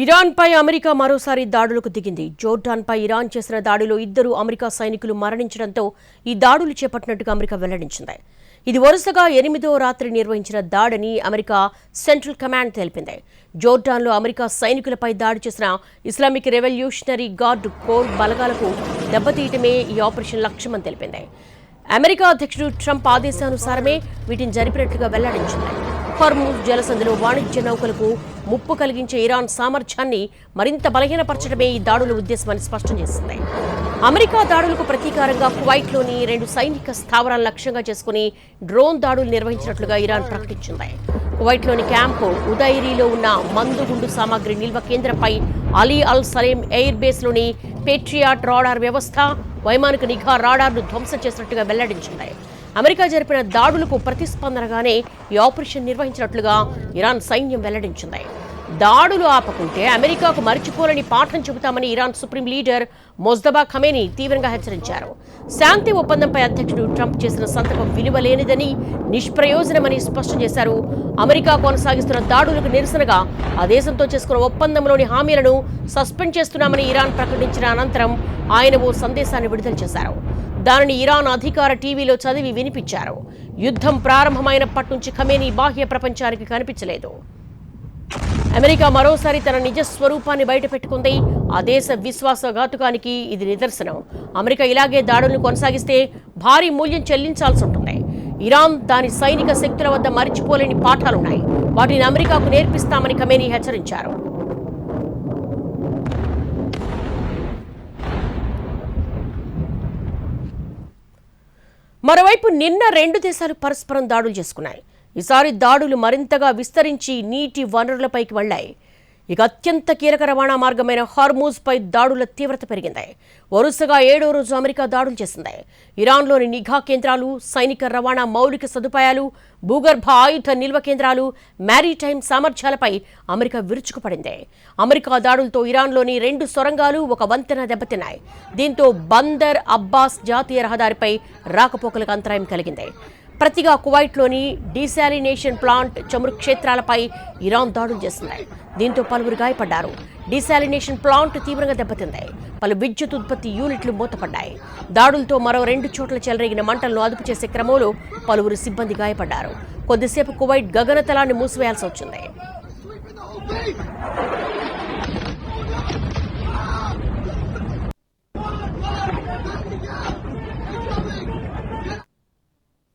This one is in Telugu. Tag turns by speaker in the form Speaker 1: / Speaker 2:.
Speaker 1: ఇరాన్పై అమెరికా మరోసారి దాడులకు దిగింది. జోర్డాన్పై ఇరాన్ చేసిన దాడిలో 2 అమెరికా సైనికులు మరణించడంతో ఈ దాడులు చేపట్టినట్టుగా అమెరికా వెల్లడించింది. ఇది వరుసగా 8వ రాత్రి నిర్వహించిన దాడని అమెరికా సెంట్రల్ కమాండ్ తెలిపింది. జోర్డాన్లో అమెరికా సైనికులపై దాడి చేసిన ఇస్లామిక్ రెవల్యూషనరీ గార్డ్ కోర్ బలగాలకు దెబ్బతీయటమే ఈ ఆపరేషన్ లక్ష్యమని తెలిపింది. అమెరికా అధ్యక్షుడు ట్రంప్ ఆదేశానుసారమే వీటిని జరిపినట్లుగా వెల్లడించింది. హోర్ముజ్ జలసంధిలో వాణిజ్య నౌకలకు ముప్పు కలిగించే ఇరాన్ సామర్థ్యాన్ని మరింత బలహీనపరచడమే ఈ దాడుల ఉద్దేశమని స్పష్టం చేసింది. అమెరికా దాడులకు ప్రతీకారంగా కువైట్లోని 2 సైనిక స్థావరాలను లక్ష్యంగా చేసుకుని డ్రోన్ దాడులు నిర్వహించినట్లుగా ఇరాన్ ప్రకటించింది. కువైట్లోని క్యాంపు ఉదైరీలో ఉన్న మందుగుండు సామాగ్రి నిల్వ కేంద్రంపై అలీ అల్ సలేం ఎయిర్ బేస్లోని పేట్రియాట్ రాడార్ వ్యవస్థ, వైమానిక నిఘా రాడార్ను ధ్వంసం చేసినట్టుగా వెల్లడించింది. అమెరికా జరిపిన దాడులకు ప్రతిస్పందనగానే ఈ ఆపరేషన్ నిర్వహించినట్లుగా ఇరాన్ సైన్యం వెల్లడించింది. దాడులు ఆపకుంటే అమెరికాకు మరిచిపోలేని పాఠం చెబుతామని Iran supreme leader Mojtaba Khamenei తీవ్రంగా హెచ్చరించారు. శాంతి ఒప్పందంపై అధ్యక్షుడు ట్రంప్ చేసిన సంతకం విలువలేనిదని, నిష్ప్రయోజనమని స్పష్టం చేశారు. అమెరికా కొనసాగిస్తున్న దాడులకు నిరసనగా ఆ దేశంతో చేసుకున్న ఒప్పందంలోని హామీలను సస్పెండ్ చేస్తున్నామని ఇరాన్ ప్రకటించిన అనంతరం ఆయన ఓ సందేశాన్ని విడుదల చేశారు. దానిని ఇరాన్ అధికార టీవీలో చదివి వినిపించారు. యుద్ధం ప్రారంభమైనప్పటి నుంచి ఖమేనీ బాహ్య ప్రపంచానికి కనిపించలేదు. అమెరికా మరోసారి తన నిజ స్వరూపాన్ని బయటపెట్టుకుంది. ఆ దేశ విశ్వాసఘాతుకానికి ఇది నిదర్శనం. అమెరికా ఇలాగే దాడులను కొనసాగిస్తే భారీ మూల్యం చెల్లించాల్సి ఉంటుంది. ఇరాన్ దాని సైనిక శక్తుల వద్ద మరిచిపోలేని పాఠాలున్నాయి. వాటిని అమెరికాకు నేర్పిస్తామని ఖమేనీ హెచ్చరించారు. మరోవైపు నిన్న 2 దేశాలు పరస్పరం దాడులు చేసుకున్నాయి. ఈసారి దాడులు మరింతగా విస్తరించి నీటి వనరులపైకి వెళ్లాయి. ఇక అత్యంత కీలక రవాణా మార్గమైన హార్మూజ్పై దాడుల తీవ్రత పెరిగింది. వరుసగా 7వ రోజు అమెరికా దాడులు చేసింది. ఇరాన్లోని నిఘా కేంద్రాలు, సైనిక రవాణా మౌలిక సదుపాయాలు, భూగర్భ ఆయుధ నిల్వ కేంద్రాలు, మ్యారీటైమ్ సామర్థ్యాలపై అమెరికా విరుచుకుపడింది. అమెరికా దాడులతో ఇరాన్లోని 2 సొరంగాలు, 1 వంతెన దెబ్బతిన్నాయి. దీంతో బందర్ అబ్బాస్ జాతీయ రహదారిపై రాకపోకలకు అంతరాయం కలిగింది. ప్రతిగా కువైట్లోని డీశాలినేషన్ ప్లాంట్, చమురు క్షేత్రాలపై ఇరాన్ దాడులు చేసింది. దీంతో పలువురు గాయపడ్డారు. డీశాలినేషన్ ప్లాంట్ తీవ్రంగా దెబ్బతింది. పలు విద్యుత్ ఉత్పత్తి యూనిట్లు మూతపడ్డాయి. దాడులతో మరో 2 చోట్ల చెలరేగిన మంటలను అదుపు చేసే క్రమంలో పలువురు సిబ్బంది గాయపడ్డారు. కొద్దిసేపు కువైట్ గగనతలాన్ని మూసివేయాల్సి వచ్చింది.